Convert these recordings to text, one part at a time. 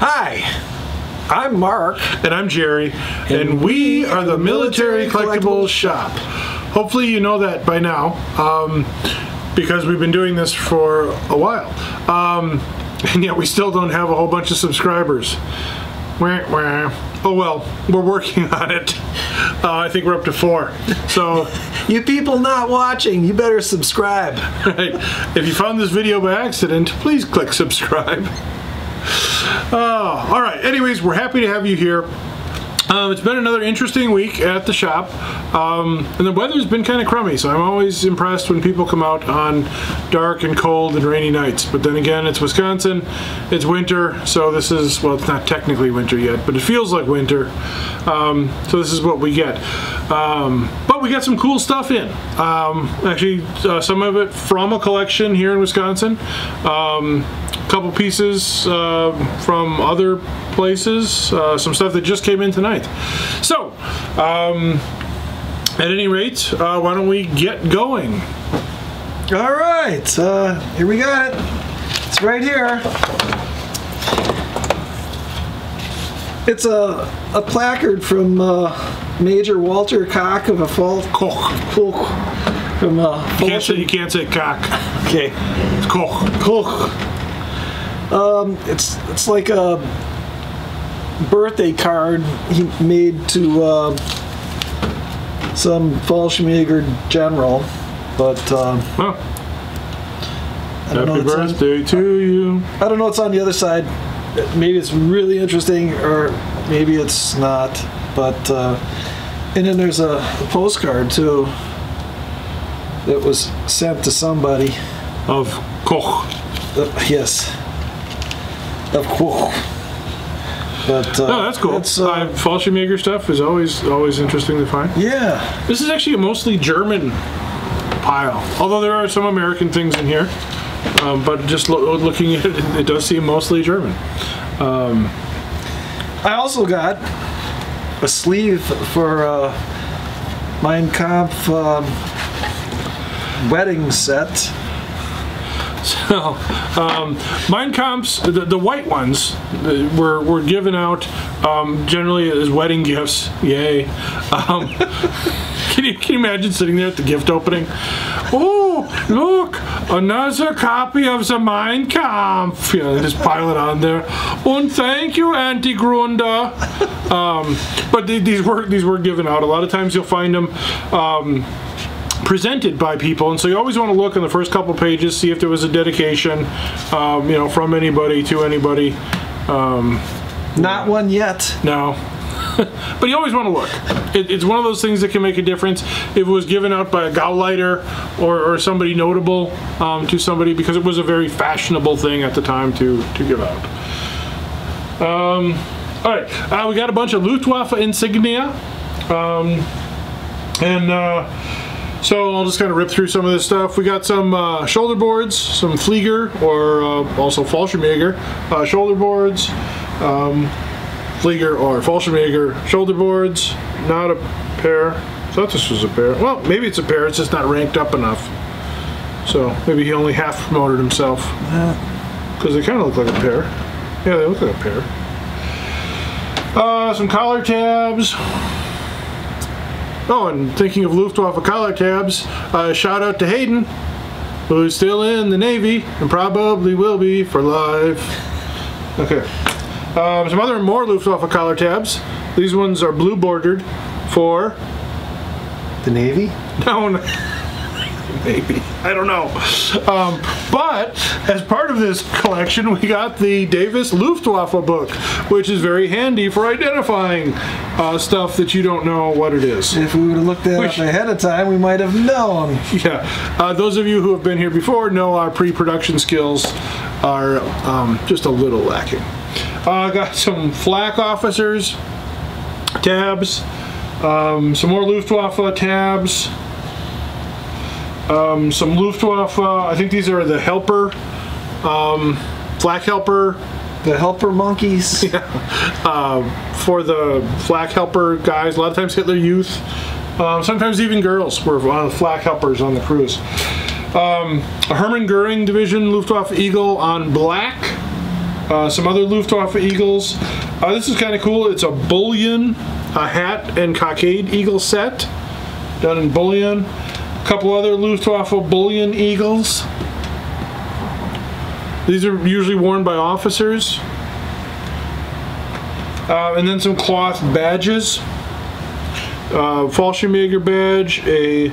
Hi, I'm Mark. And I'm Jerry. And we are the Military Collectibles Shop. Hopefully you know that by now, because we've been doing this for a while. And yet we still don't have a whole bunch of subscribers. Oh well, we're working on it. I think we're up to 4. So, you people not watching, you better subscribe. Right. If you found this video by accident, please click subscribe. All right. Anyways, we're happy to have you here. It's been another interesting week at the shop, and the weather's been kind of crummy, so I'm always impressed when people come out on dark and cold and rainy nights. But then again, it's Wisconsin, it's winter, so this is, well, it's not technically winter yet, but it feels like winter, so this is what we get. But we got some cool stuff in. Actually, some of it from a collection here in Wisconsin. Couple pieces from other places, some stuff that just came in tonight. So, at any rate, why don't we get going? All right, here we got it. It's right here. It's a placard from Major Walter Koch of a Koch. From you can't say cock. Okay. It's Koch. Koch. It's like a birthday card he made to some Fallschirmjäger general, but happy birthday to you. I don't know what's on the other side. Maybe it's really interesting, or maybe it's not. But and then there's a postcard too that was sent to somebody of Koch. Yes. Of course, but no, that's cool. Fallschirmjäger stuff is always interesting to find. Yeah, this is actually a mostly German pile, although there are some American things in here. But just looking at it, it does seem mostly German. I also got a sleeve for Mein Kampf wedding set. So, Mein Kampfs, the white ones, were given out generally as wedding gifts. Yay! Can you imagine sitting there at the gift opening? Oh, look, another copy of the Mein Kampf. You know, just pile it on there. And thank you, Auntie Grunda. But these were given out. A lot of times you'll find them presented by people, and so you always want to look in the first couple pages, see if there was a dedication, you know, from anybody to anybody. Not one yet. No. But you always want to look. It's one of those things that can make a difference if it was given out by a Gauleiter or somebody notable to somebody, because it was a very fashionable thing at the time to give out. All right, we got a bunch of Luftwaffe Insignia, so I'll just kind of rip through some of this stuff. We got some shoulder boards, some Flieger, or also Fallschirmjäger shoulder boards, Flieger or Fallschirmjäger shoulder boards. Not a pair. I thought this was a pair. Well, maybe it's a pair. It's just not ranked up enough. So maybe he only half promoted himself. Because they kind of look like a pair. Yeah, they look like a pair. Some collar tabs. Oh, and thinking of Luftwaffe collar tabs, shout out to Hayden, who's still in the Navy and probably will be for life. Okay. Some more Luftwaffe collar tabs. These ones are blue bordered for the Navy? No, maybe. I don't know. But as part of this collection, we got the Davis Luftwaffe book, which is very handy for identifying stuff that you don't know what it is. If we would have looked at it ahead of time, we might have known. Yeah. Those of you who have been here before know our pre-production skills are just a little lacking. I got some flak officers tabs, some more Luftwaffe tabs. Some Luftwaffe, I think these are the helper, flak helper. The helper monkeys. Yeah. For the flak helper guys, a lot of times Hitler Youth, sometimes even girls were flak helpers on the cruise. A Hermann Goering Division Luftwaffe Eagle on black. Some other Luftwaffe Eagles. This is kind of cool. It's a bullion, a hat and cockade eagle set done in bullion. A couple other Luftwaffe bullion eagles. These are usually worn by officers. And then some cloth badges. Fallschirmjäger badge, a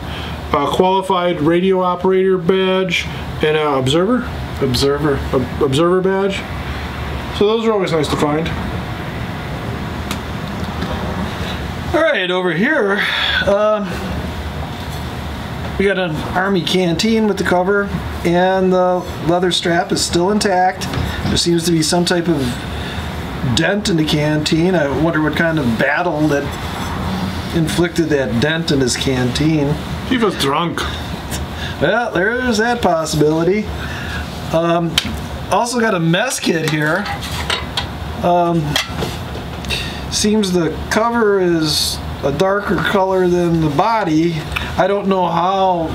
qualified radio operator badge, and an observer badge. So those are always nice to find. All right, over here, we got an Army canteen with the cover, and the leather strap is still intact. There seems to be some type of dent in the canteen. I wonder what kind of battle that inflicted that dent in his canteen. He was drunk. Well, there's that possibility. Also got a mess kit here. Seems the cover is a darker color than the body. I don't know how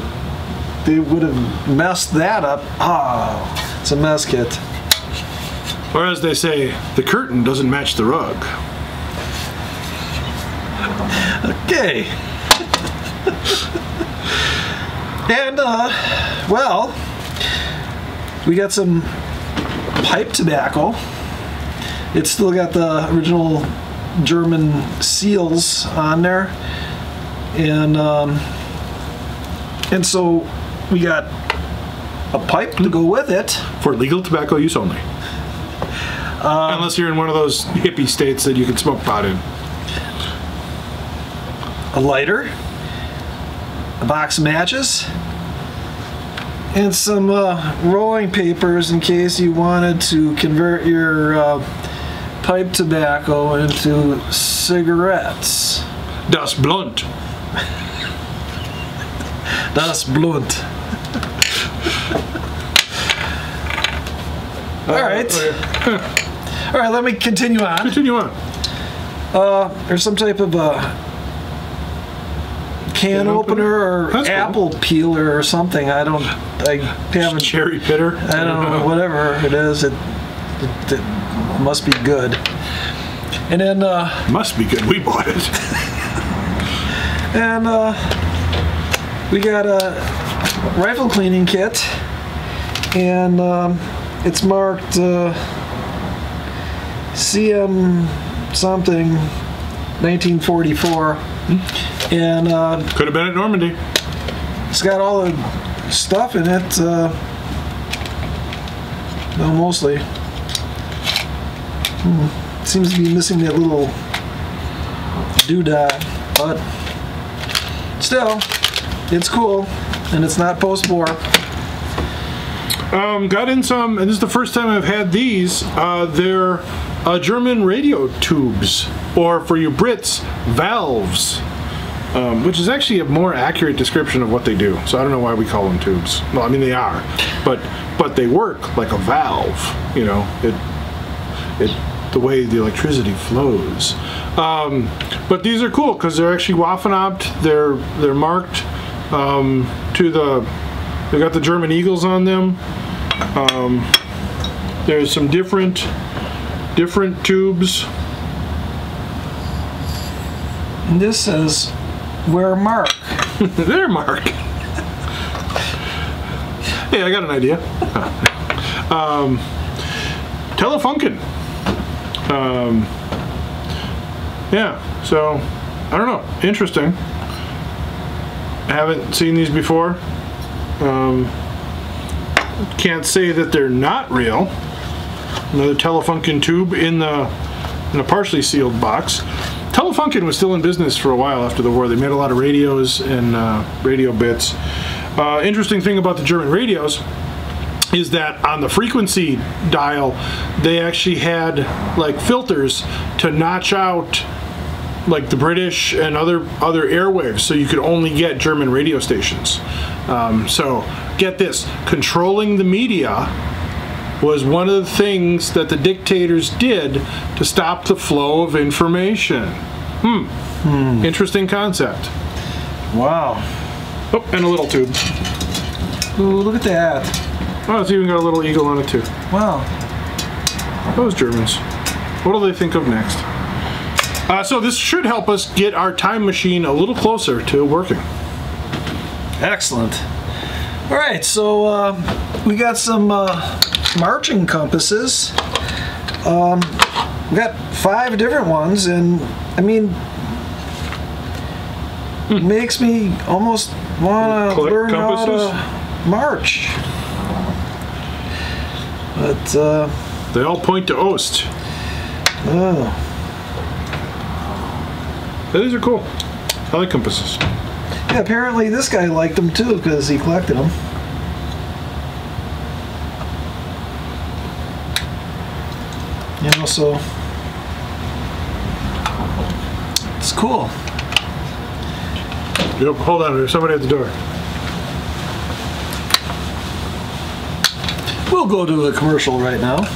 they would have messed that up. Ah, it's a mess kit. Or as they say, the curtain doesn't match the rug. Okay. And, well, we got some pipe tobacco. It's still got the original German seals on there. And so we got a pipe to go with it. For legal tobacco use only. Unless you're in one of those hippie states that you can smoke pot in. A lighter, a box of matches, and some rolling papers in case you wanted to convert your pipe tobacco into cigarettes. Das Blunt. Das Blunt. All right. Okay. All right, let me continue on. Continue on. There's some type of can opener or That's apple peeler or something. I haven't. Cherry pitter. I don't know. Whatever it is, it must be good. And then Must be good. We bought it. and we got a rifle cleaning kit, and it's marked CM something 1944. And Could have been at Normandy. it's got all the stuff in it. No, mostly. Seems to be missing that little doodah, but still, it's cool, and it's not post-war. Got in some, and this is the first time I've had these. They're German radio tubes, or for you Brits, valves. Which is actually a more accurate description of what they do. So I don't know why we call them tubes. Well, I mean they are, but they work like a valve. You know, the way the electricity flows. But these are cool because they're actually Waffenabt. They're marked to the. They got the German eagles on them. There's some different tubes. And this says, "Where Mark." There, Mark. Hey, I got an idea. Telefunken. Yeah, so, I don't know. Interesting. I haven't seen these before. Can't say that they're not real. Another Telefunken tube in a partially sealed box. Telefunken was still in business for a while after the war. They made a lot of radios and radio bits. Interesting thing about the German radios is that on the frequency dial, they actually had like filters to notch out like the British and other airwaves, so you could only get German radio stations. So get this, controlling the media was one of the things that the dictators did to stop the flow of information. Interesting concept. Wow. Oh, and a little tube. Ooh, look at that. Oh, it's even got a little eagle on it too. Wow. Those Germans. What do they think of next? So this should help us get our time machine a little closer to working. Excellent. All right, so we got some marching compasses. We got 5 different ones, and I mean, it makes me almost want to learn compasses? How to march. But they all point to Ost. Oh. These are cool. I like compasses. Yeah, apparently this guy liked them too because he collected them. You know, so it's cool. Yep, hold on, there's somebody at the door. We'll go to a commercial right now.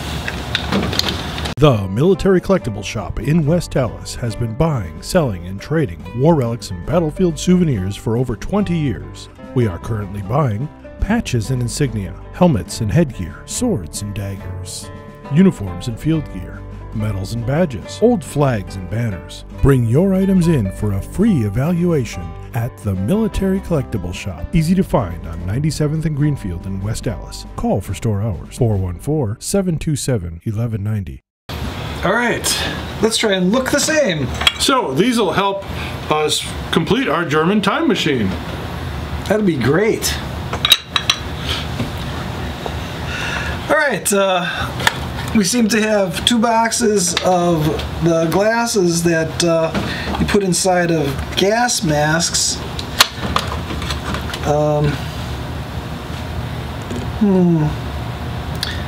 The Military Collectibles Shop in West Dallas has been buying, selling, and trading war relics and battlefield souvenirs for over 20 years. We are currently buying patches and insignia, helmets and headgear, swords and daggers, uniforms and field gear, medals and badges, old flags and banners. Bring your items in for a free evaluation at the Military Collectibles Shop. Easy to find on 97th and Greenfield in West Dallas. Call for store hours 414-727-1190. All right, let's try and look the same. So these will help us complete our German time machine. That'd be great. All right, we seem to have 2 boxes of the glasses that you put inside of gas masks.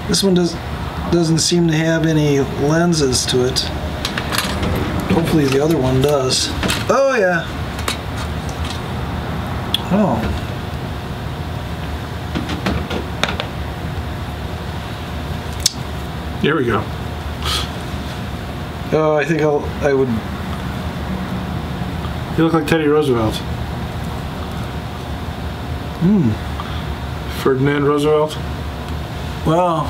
This one doesn't seem to have any lenses to it. Hopefully the other one does. Oh yeah. Oh. Here we go. Oh, I think I would. You look like Teddy Roosevelt. Ferdinand Roosevelt. Wow.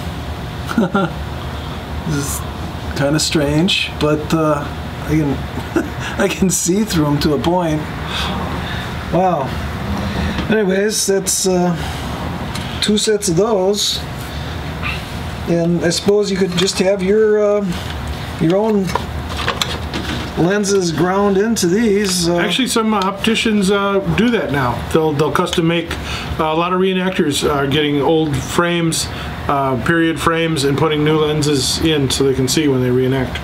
This is kind of strange, but I can see through them to a point. Wow. Anyways, that's 2 sets of those, and I suppose you could just have your own lenses ground into these. Actually, some opticians do that now. They'll custom make. A lot of reenactors are getting old frames, period frames, and putting new lenses in so they can see when they reenact.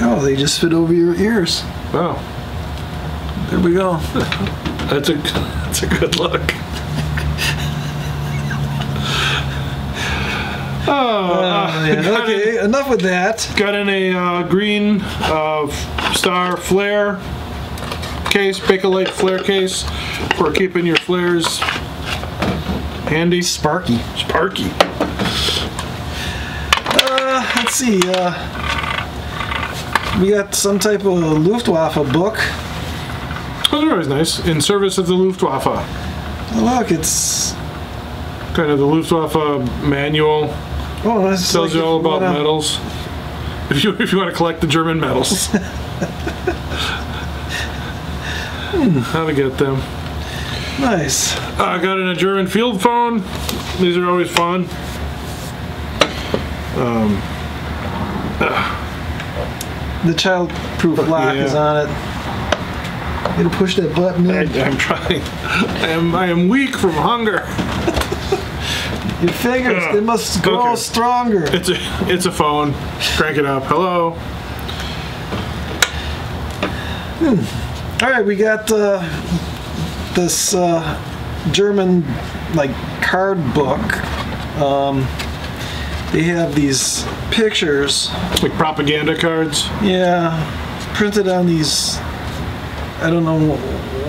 Oh, they just fit over your ears. Wow. There we go. That's a good look. Yeah. Okay, enough with that. Got in a green star flare case, Bakelite flare case for keeping your flares handy. Sparky. Sparky. Let's see. We got some type of Luftwaffe book. Oh, they're always nice. In service of the Luftwaffe. Oh, look, it's kind of the Luftwaffe manual. Oh, this tells you all about medals. If you want to collect the German medals. How to get them. Nice. I got in a German field phone. These are always fun. The child-proof lock is on it. You gotta push that button in. I'm trying. I am weak from hunger. Your fingers, they must grow stronger. It's a phone. Crank it up. Hello. All right, we got this German card book. They have these pictures, like propaganda cards. Yeah, printed on these. I don't know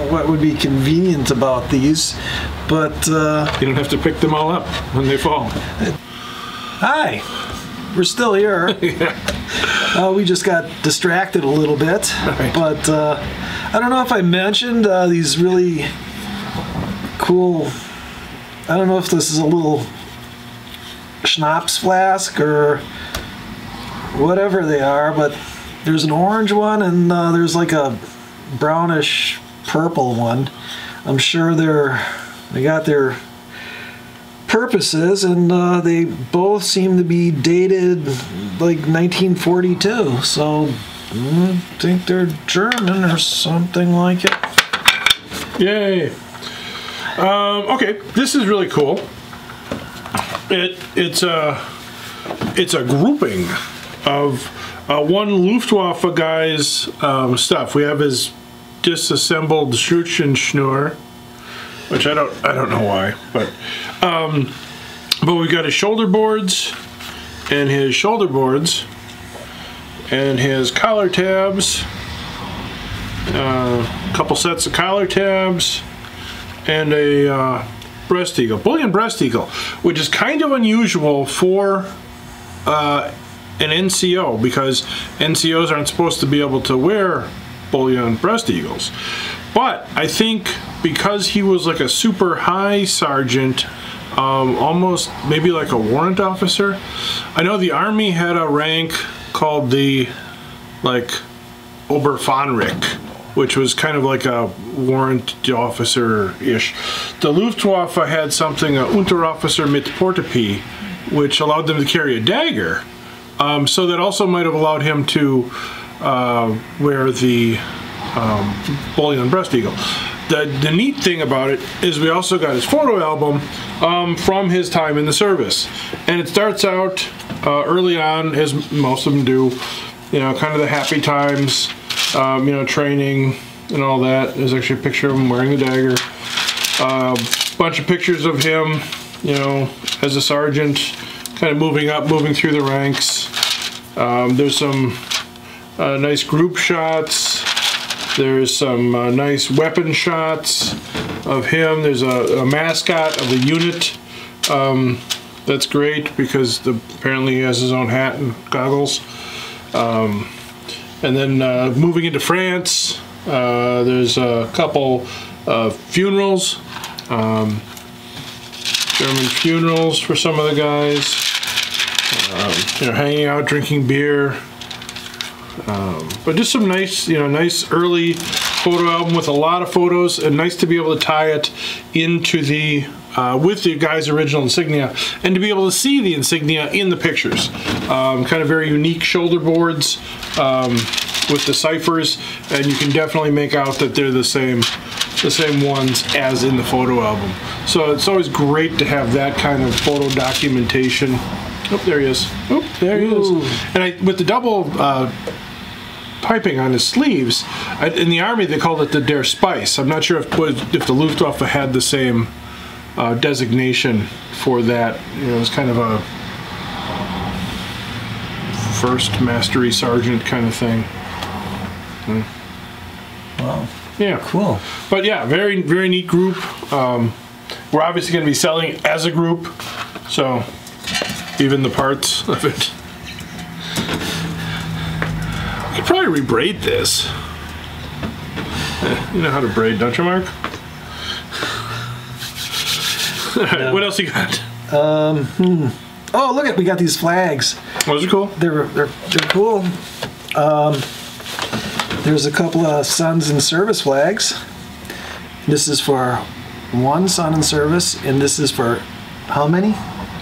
what would be convenient about these, but you don't have to pick them all up when they fall. Hi, we're still here. Yeah. We just got distracted a little bit, right. But I don't know if I mentioned these really cool. I don't know if this is a little schnapps flask or whatever they are, but there's an orange one and there's like a brownish purple one. I'm sure they got their purposes, and they both seem to be dated like 1942, so I think they're German or something like it. Yay. Okay, this is really cool. It's a grouping of one Luftwaffe guy's stuff. We have his disassembled Schützenschnur, which I don't know why, but we've got his shoulder boards and his collar tabs, a couple sets of collar tabs, and a breast eagle, bullion breast eagle, which is kind of unusual for an NCO, because NCOs aren't supposed to be able to wear bullion breast eagles. But I think because he was like a super high sergeant, almost maybe like a warrant officer. I know the Army had a rank called the Oberfahndrich, which was kind of like a warrant officer-ish. The Luftwaffe had something, a Unterofficer mit Portepee, which allowed them to carry a dagger. So that also might have allowed him to wear the bullion breast eagle. The neat thing about it is we also got his photo album from his time in the service, and it starts out early on, as most of them do, you know, kind of the happy times, you know, training and all that. There's actually a picture of him wearing the dagger. Bunch of pictures of him, you know, as a sergeant, kind of moving up, moving through the ranks. There's some nice group shots. There's some nice weapon shots of him. There's a mascot of the unit. That's great because apparently he has his own hat and goggles. And then moving into France, there's a couple funerals, German funerals for some of the guys. You know, hanging out, drinking beer. But just some nice, you know, nice early photo album with a lot of photos, and nice to be able to tie it into the with the guy's original insignia, and to be able to see the insignia in the pictures. Kind of very unique shoulder boards with the ciphers, and you can definitely make out that they're the same ones as in the photo album. So it's always great to have that kind of photo documentation. Oh, there he is. Oh, there he is. And with the double piping on his sleeves, in the Army they called it the Der Spice. I'm not sure if the Luftwaffe had the same designation for that. You know, it was kind of a first mastery sergeant kind of thing. Wow. Yeah. Cool. But yeah, very, very neat group. We're obviously going to be selling as a group, so even the parts of it. I could probably rebraid this. You know how to braid, don't you, Mark? Alright, No. what else you got? Oh, look we got these flags. Those are cool. They're cool. There's a couple of sons in service flags. This is for one son in service, and this is for how many?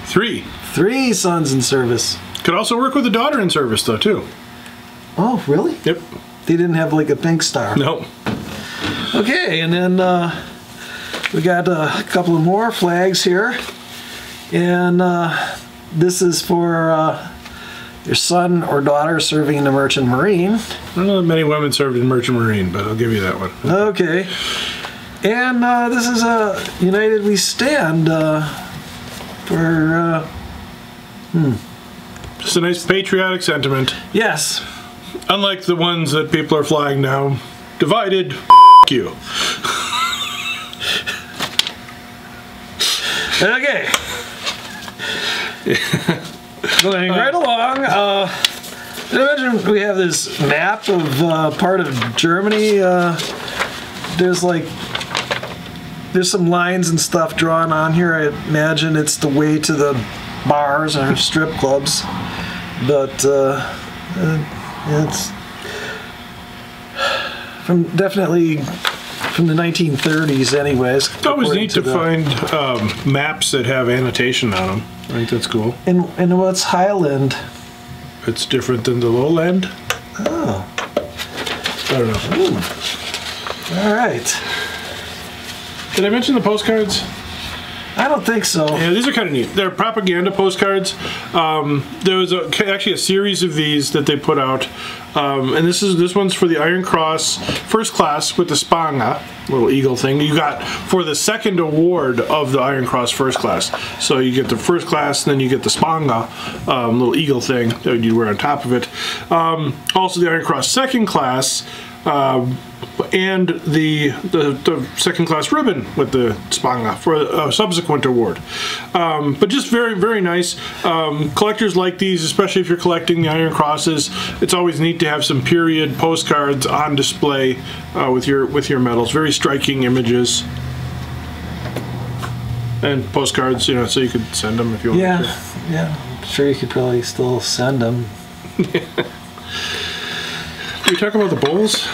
3. 3 sons in service. Could also work with a daughter in service, though, too. Oh, really? Yep. They didn't have like a pink star. No. Okay, and then we got a couple of more flags here, and this is for your son or daughter serving in the Merchant Marine. I don't know that many women served in Merchant Marine, but I'll give you that one. Okay, and this is a United We Stand for Just a nice patriotic sentiment. yes. Unlike the ones that people are flying now. Divided, you. Okay. Going right along. Did I mention we have this map of part of Germany? There's some lines and stuff drawn on here. I imagine it's the way to the bars or strip clubs, but it's definitely from the 1930s anyways. It's always neat to find maps that have annotation on them. I think that's cool. And what's Highland? It's different than the Lowland. Oh. I don't know. Ooh. All right. Did I mention the postcards? I don't think so. Yeah, these are kind of neat. They're propaganda postcards. There was actually a series of these that they put out, and this one's for the Iron Cross First Class with the Spanga, little eagle thing. You got for the second award of the Iron Cross First Class. So you get the First Class, and then you get the Spanga, little eagle thing that you wear on top of it. Also the Iron Cross Second Class. And the second class ribbon with the Spanga for a subsequent award. But just very, very nice. Collectors like these, especially if you're collecting the Iron Crosses. It's always neat to have some period postcards on display with your medals. Very striking images. And postcards, you know, so you could send them if you want to. Yeah, I'm sure you could probably still send them. Did we talk about the bowls?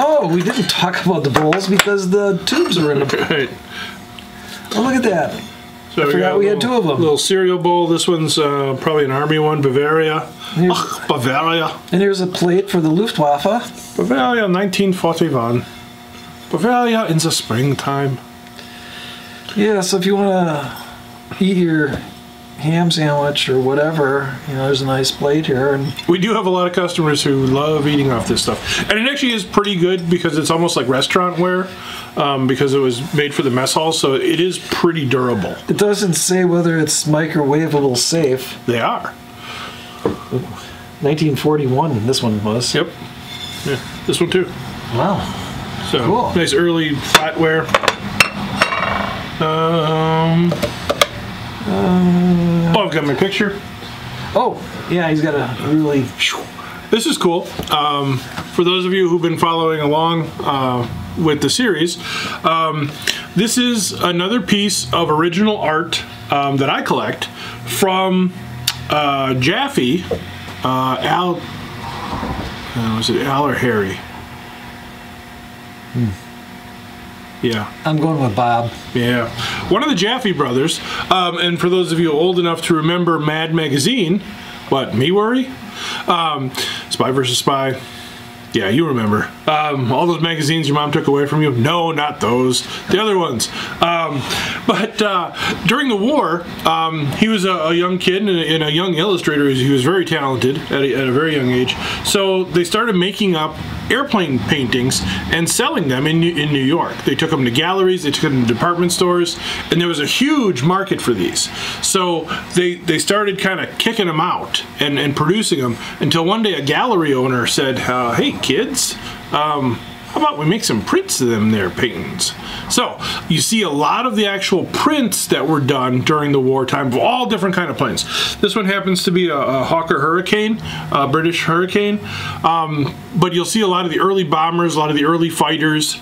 Oh, we didn't talk about the bowls because the tubes are in them. Right. Oh, look at that. So I forgot we had two of them. Little cereal bowl. This one's probably an Army one, Bavaria. Bavaria. And here's a plate for the Luftwaffe. Bavaria, 1941. Bavaria in the springtime. Yeah, so if you want to eat your ham sandwich or whatever, you know, there's a nice plate here. And we do have a lot of customers who love eating off this stuff, and it actually is pretty good because it's almost like restaurant ware, because it was made for the mess hall, so it is pretty durable. It doesn't say whether it's microwavable safe. They are. 1941 this one was. Yep. Yeah, this one too. Wow. So cool. Nice early flatware. Oh, I've got my picture. Oh, yeah, he's got a really... This is cool. For those of you who've been following along with the series, this is another piece of original art that I collect from Jaffe. Was it Al or Harry? Yeah. I'm going with Bob. Yeah. One of the Jaffe brothers, and for those of you old enough to remember Mad Magazine, what, Me Worry? Spy vs. Spy. Yeah, you remember. All those magazines your mom took away from you? No, not those. The other ones. But during the war, he was a young kid and a young illustrator. He was very talented at a very young age. So they started making up airplane paintings and selling them in New York. They took them to galleries, they took them to department stores, and there was a huge market for these. So they started kind of kicking them out and producing them until one day a gallery owner said, hey kids, how about we make some prints of them there paintings? So you see a lot of the actual prints that were done during the wartime of all different kind of planes. This one happens to be a Hawker Hurricane, a British Hurricane, but you'll see a lot of the early bombers, a lot of the early fighters.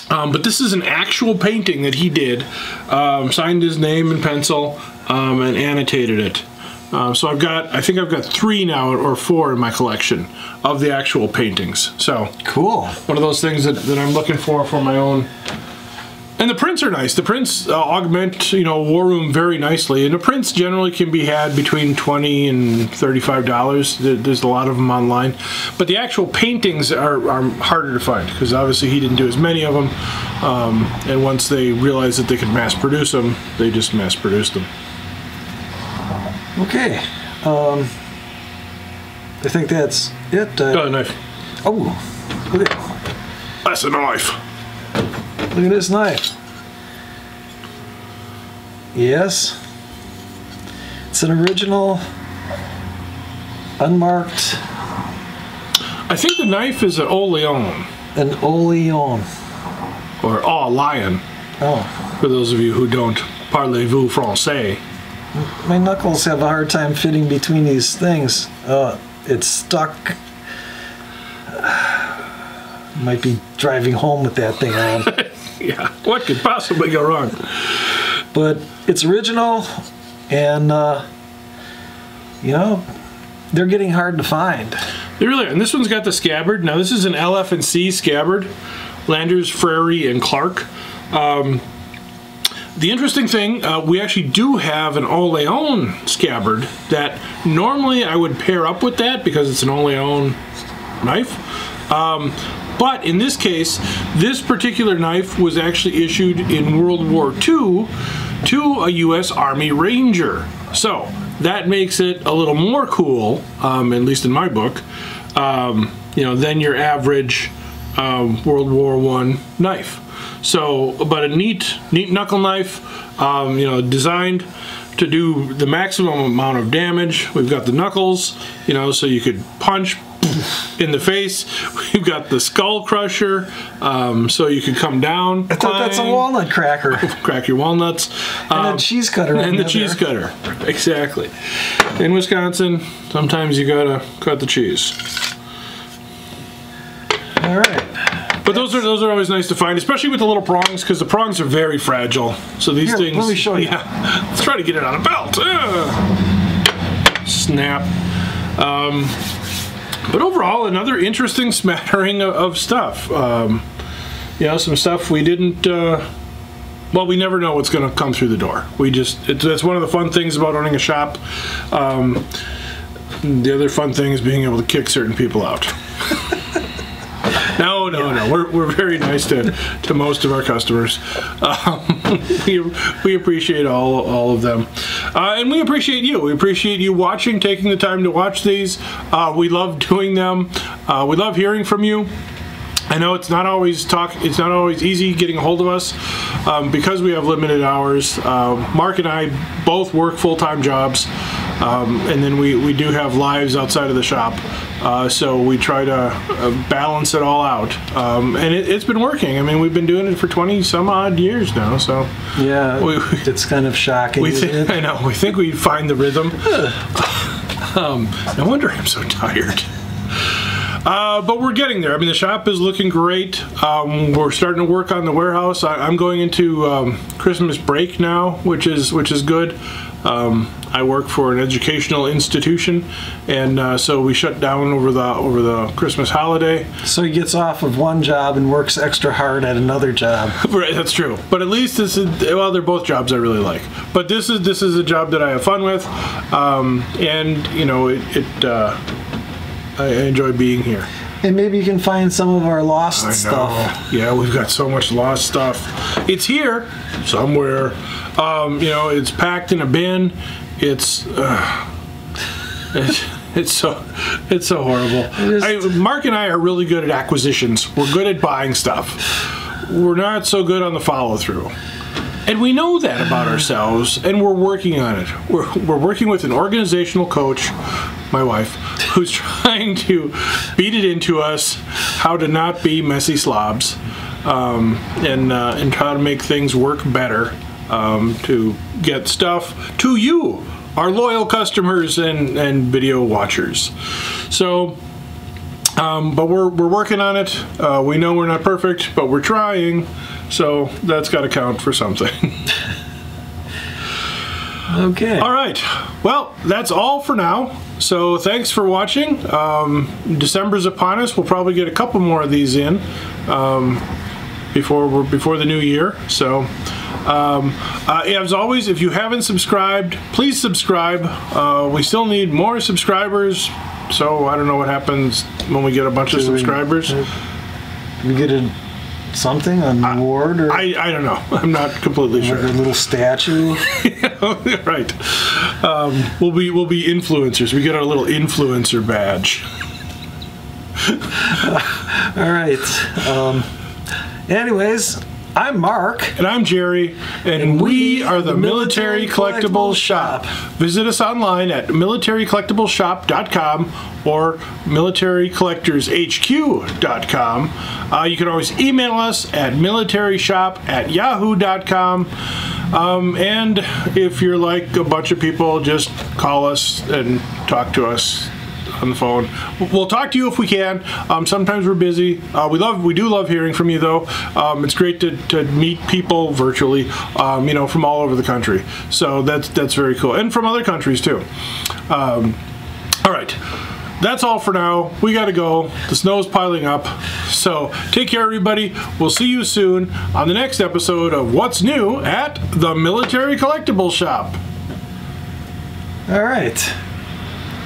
But this is an actual painting that he did, signed his name in pencil, and annotated it. So I think I've got 3 now or 4 in my collection of the actual paintings. So cool. One of those things that I'm looking for my own. And the prints are nice. The prints augment, you know, War Room very nicely. And the prints generally can be had between $20 and $35. There's a lot of them online. But the actual paintings are harder to find because obviously he didn't do as many of them. And once they realized that they could mass produce them, they just mass produced them. Okay. I think that's it. Oh, a knife. Oh, look at, that's a knife. Look at this knife. Yes. It's an original, unmarked. I think the knife is an Oleon. An Oleon. Or lion. Oh. For those of you who don't parlez-vous français. My knuckles have a hard time fitting between these things. It's stuck. Might be driving home with that thing on. Yeah, what could possibly go wrong? But it's original, and you know, they're getting hard to find. They really are. And this one's got the scabbard. Now this is an LF&C scabbard, Landers, Frary, and Clark. The interesting thing, we actually do have an Oleon scabbard that normally I would pair up with that because it's an Oleon knife. But in this case, this particular knife was actually issued in World War II to a U.S. Army Ranger. So that makes it a little more cool, at least in my book, you know, than your average World War I knife. So, but a neat knuckle knife, you know, designed to do the maximum amount of damage. We've got the knuckles, you know, so you could punch in the face. We've got the skull crusher, so you could come down. I thought that's a walnut cracker. Crack your walnuts. And a cheese cutter. And the cheese cutter. Exactly. In Wisconsin, sometimes you gotta cut the cheese. All right. But those are always nice to find, especially with the little prongs, because the prongs are very fragile. So these things. Let me show you. Yeah. Let's try to get it on a belt. Snap. But overall, another interesting smattering of stuff. You know, some stuff we didn't. Well, we never know what's going to come through the door. We just. That's one of the fun things about owning a shop. The other fun thing is being able to kick certain people out. No. We're very nice to most of our customers. We appreciate all of them, and we appreciate you. We appreciate you watching, taking the time to watch these. We love doing them. We love hearing from you. I know it's not always easy getting a hold of us because we have limited hours. Mark and I both work full-time jobs, and then we do have lives outside of the shop. So we try to balance it all out, and it's been working. I mean, we've been doing it for 20 some odd years now. So yeah, it's kind of shocking. Isn't it? I know. We think we find the rhythm. No wonder I'm so tired. But we're getting there. I mean, the shop is looking great. We're starting to work on the warehouse. I'm going into Christmas break now, which is good. I work for an educational institution, and so we shut down over the Christmas holiday. So he gets off of one job and works extra hard at another job. Right, that's true. But at least this is, well, they're both jobs I really like. But this is a job that I have fun with, and you know, I enjoy being here. And maybe you can find some of our lost stuff. Yeah, we've got so much lost stuff. It's here somewhere. You know, it's packed in a bin. It's so horrible. Mark and I are really good at acquisitions. We're good at buying stuff. We're not so good on the follow through. And we know that about ourselves, and we're working on it. We're working with an organizational coach, my wife, who's trying to beat it into us how to not be messy slobs, and how to make things work better, to get stuff to you, our loyal customers and video watchers. So, but we're working on it. We know we're not perfect, but we're trying. So that's got to count for something. Okay. All right. Well, that's all for now. So thanks for watching. December's upon us. We'll probably get a couple more of these in before the new year. So as always, if you haven't subscribed, please subscribe. We still need more subscribers. So I don't know what happens when we get a bunch of subscribers. We get something, an award, or I don't know. I'm not completely sure. A little statue. Right. We'll be influencers. We get our little influencer badge. All right. Anyways, I'm Mark. And I'm Jerry. And we are the Military Collectibles Shop. Visit us online at militarycollectibleshop.com or militarycollectorshq.com. You can always email us at militaryshop@yahoo.com. And if you're like a bunch of people, just call us and talk to us. on the phone. We'll talk to you if we can. Sometimes we're busy. We do love hearing from you, though. It's great to meet people virtually, you know, from all over the country. So that's very cool, and from other countries too. All right. That's all for now. We gotta go. The snow's piling up. So take care, everybody. We'll see you soon on the next episode of What's New at the Military Collectibles Shop. All right.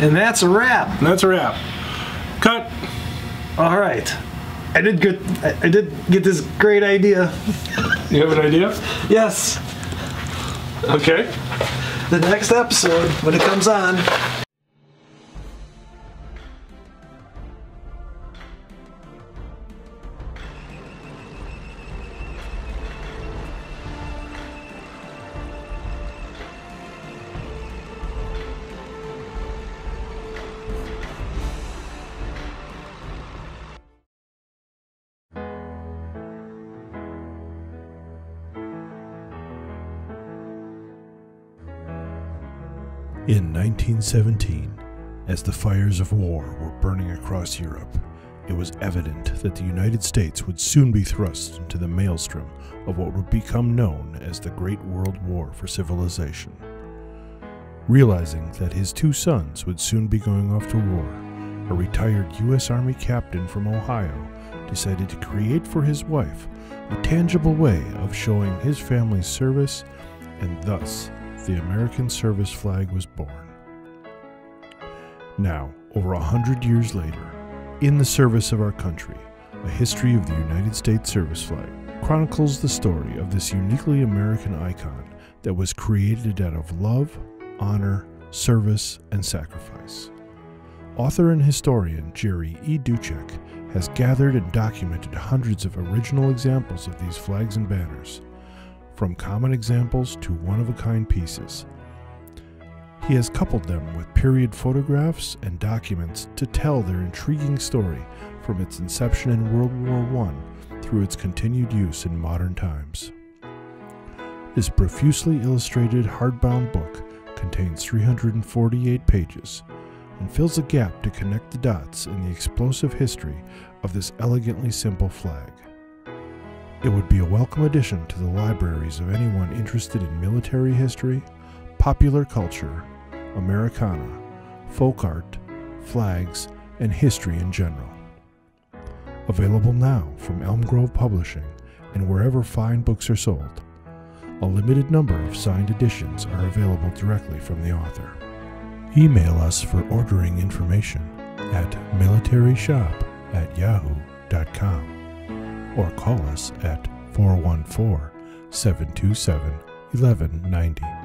And that's a wrap. Cut. All right. I did get this great idea. You have an idea? Yes. Okay. The next episode, when it comes on, In 1917, as the fires of war were burning across Europe, it was evident that the United States would soon be thrust into the maelstrom of what would become known as the Great World War for Civilization. Realizing that his two sons would soon be going off to war, a retired U.S. Army captain from Ohio decided to create for his wife a tangible way of showing his family's service, and thus the American service flag was born. Now, over 100 years later, in the service of our country, a history of the United States service flag chronicles the story of this uniquely American icon that was created out of love, honor, service, and sacrifice. Author and historian Jerry E. Duchek has gathered and documented hundreds of original examples of these flags and banners, from common examples to one-of-a-kind pieces. He has coupled them with period photographs and documents to tell their intriguing story from its inception in World War I through its continued use in modern times. This profusely illustrated hardbound book contains 348 pages and fills a gap to connect the dots in the explosive history of this elegantly simple flag. It would be a welcome addition to the libraries of anyone interested in military history, popular culture, Americana, folk art, flags, and history in general. Available now from Elm Grove Publishing and wherever fine books are sold. A limited number of signed editions are available directly from the author. Email us for ordering information at militaryshop@yahoo.com. or call us at 414-727-1190.